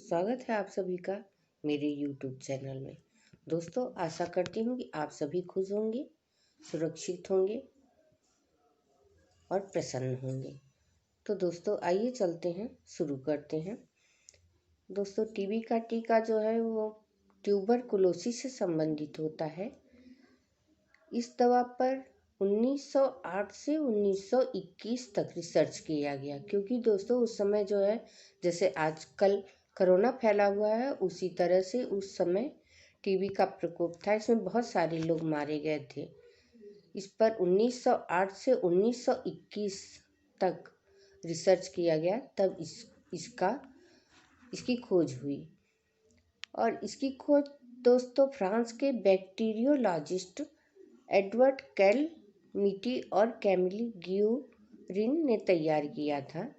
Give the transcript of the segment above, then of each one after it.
स्वागत है आप सभी का मेरे YouTube चैनल में। दोस्तों, आशा करती हूँ कि आप सभी खुश होंगे, सुरक्षित होंगे और प्रसन्न होंगे। तो दोस्तों आइए चलते हैं, शुरू करते हैं। दोस्तों, टीबी का टीका जो है वो ट्यूबरकुलोसिस से संबंधित होता है। इस दवा पर 1908 से 1921 तक रिसर्च किया गया, क्योंकि दोस्तों उस समय जो है जैसे आजकल कोरोना फैला हुआ है, उसी तरह से उस समय टीबी का प्रकोप था। इसमें बहुत सारे लोग मारे गए थे। इस पर 1908 से 1921 तक रिसर्च किया गया, तब इसकी खोज हुई। और इसकी खोज दोस्तों फ्रांस के बैक्टीरियोलॉजिस्ट एडवर्ड कैलमिटी और कैमिली ग्यूरिन ने तैयार किया था।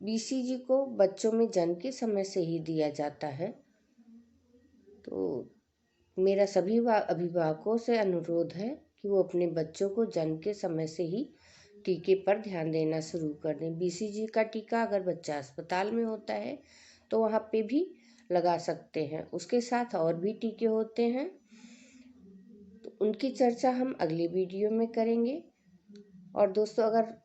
बीसीजी को बच्चों में जन्म के समय से ही दिया जाता है। तो मेरा सभी अभिभावकों से अनुरोध है कि वो अपने बच्चों को जन्म के समय से ही टीके पर ध्यान देना शुरू कर दें। बीसीजी का टीका अगर बच्चा अस्पताल में होता है तो वहाँ पे भी लगा सकते हैं। उसके साथ और भी टीके होते हैं, तो उनकी चर्चा हम अगले वीडियो में करेंगे। और दोस्तों, अगर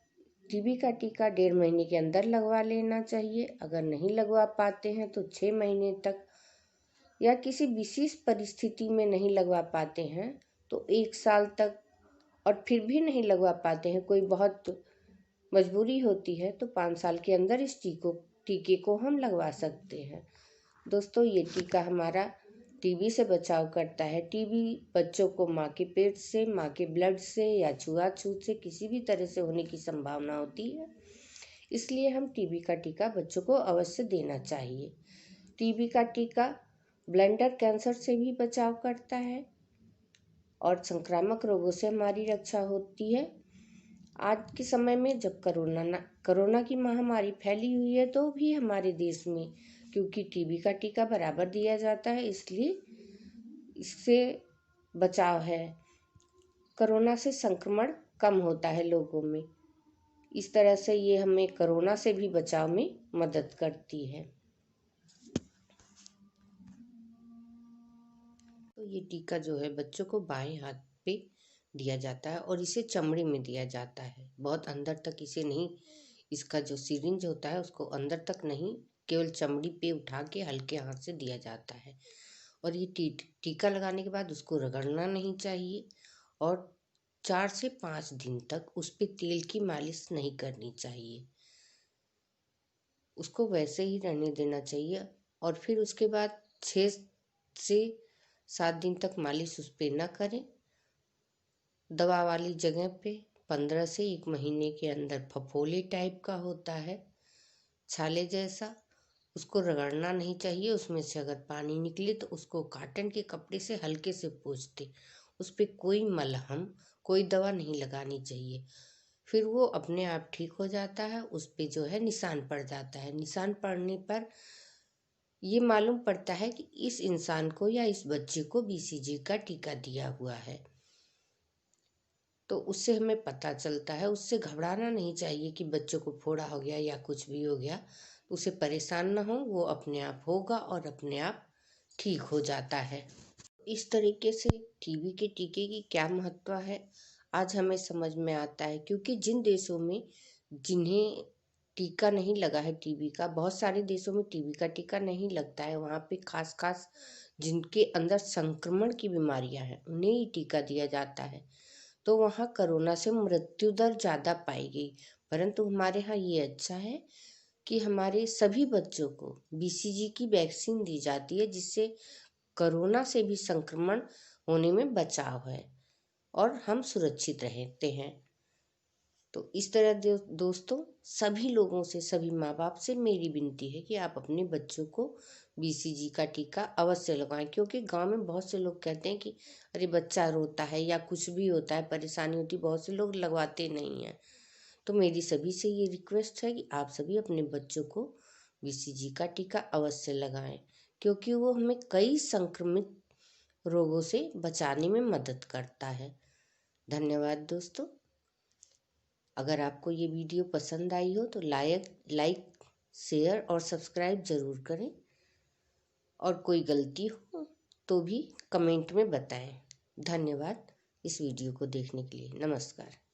टीबी का टीका 1.5 महीने के अंदर लगवा लेना चाहिए। अगर नहीं लगवा पाते हैं तो 6 महीने तक, या किसी विशेष परिस्थिति में नहीं लगवा पाते हैं तो 1 साल तक, और फिर भी नहीं लगवा पाते हैं, कोई बहुत मजबूरी होती है, तो 5 साल के अंदर इस टीके को हम लगवा सकते हैं। दोस्तों, ये टीका हमारा टीबी से बचाव करता है। टीबी बच्चों को माँ के पेट से, माँ के ब्लड से या छुआछूत से किसी भी तरह से होने की संभावना होती है, इसलिए हम टीबी का टीका बच्चों को अवश्य देना चाहिए। टीबी का टीका ब्लैडर कैंसर से भी बचाव करता है और संक्रामक रोगों से हमारी रक्षा होती है। आज के समय में जब कोरोना की महामारी फैली हुई है, तो भी हमारे देश में क्योंकि टीबी का टीका बराबर दिया जाता है, इसलिए इससे बचाव है। कोरोना से संक्रमण कम होता है लोगों में। इस तरह से ये हमें कोरोना से भी बचाव में मदद करती है। तो ये टीका जो है बच्चों को बाएं हाथ पे दिया जाता है और इसे चमड़ी में दिया जाता है। बहुत अंदर तक इसे नहीं, इसका जो सिरिंज होता है उसको अंदर तक नहीं, केवल चमड़ी पे उठा के हल्के हाथ से दिया जाता है। और ये टीका लगाने के बाद उसको रगड़ना नहीं चाहिए और 4 से 5 दिन तक उस पे तेल की मालिश नहीं करनी चाहिए। उसको वैसे ही रहने देना चाहिए और फिर उसके बाद 6 से 7 दिन तक मालिश उस पर न करें। दवा वाली जगह पे 15 से 1 महीने के अंदर फफोले टाइप का होता है, छाले जैसा, उसको रगड़ना नहीं चाहिए। उसमें से अगर पानी निकले तो उसको कॉटन के कपड़े से हल्के से पोंछ दे। उस पर कोई मलहम, कोई दवा नहीं लगानी चाहिए। फिर वो अपने आप ठीक हो जाता है। उस पर जो है निशान पड़ जाता है। निशान पड़ने पर ये मालूम पड़ता है कि इस इंसान को या इस बच्चे को बीसीजी का टीका दिया हुआ है। तो उससे हमें पता चलता है। उससे घबराना नहीं चाहिए कि बच्चों को फोड़ा हो गया या कुछ भी हो गया, उसे परेशान ना हो, वो अपने आप होगा और अपने आप ठीक हो जाता है। इस तरीके से टीबी के टीके की क्या महत्व है आज हमें समझ में आता है, क्योंकि जिन देशों में जिन्हें टीका नहीं लगा है टीबी का, बहुत सारे देशों में टीबी का टीका नहीं लगता है, वहाँ पे खास जिनके अंदर संक्रमण की बीमारियां हैं उन्हें ही टीका दिया जाता है। तो वहाँ कोरोना से मृत्यु दर ज़्यादा पाई गई। परंतु हमारे यहाँ ये अच्छा है कि हमारे सभी बच्चों को बीसीजी की वैक्सीन दी जाती है, जिससे कोरोना से भी संक्रमण होने में बचाव है और हम सुरक्षित रहते हैं। तो इस तरह दोस्तों, सभी लोगों से, सभी माँ बाप से मेरी विनती है कि आप अपने बच्चों को बीसीजी का टीका अवश्य लगवाएं, क्योंकि गांव में बहुत से लोग कहते हैं कि अरे बच्चा रोता है या कुछ भी होता है, परेशानी होती है, बहुत से लोग लगवाते नहीं हैं। तो मेरी सभी से ये रिक्वेस्ट है कि आप सभी अपने बच्चों को बीसीजी का टीका अवश्य लगाएं, क्योंकि वो हमें कई संक्रमित रोगों से बचाने में मदद करता है। धन्यवाद दोस्तों। अगर आपको ये वीडियो पसंद आई हो तो लाइक, शेयर और सब्सक्राइब ज़रूर करें। और कोई गलती हो तो भी कमेंट में बताएं। धन्यवाद इस वीडियो को देखने के लिए। नमस्कार।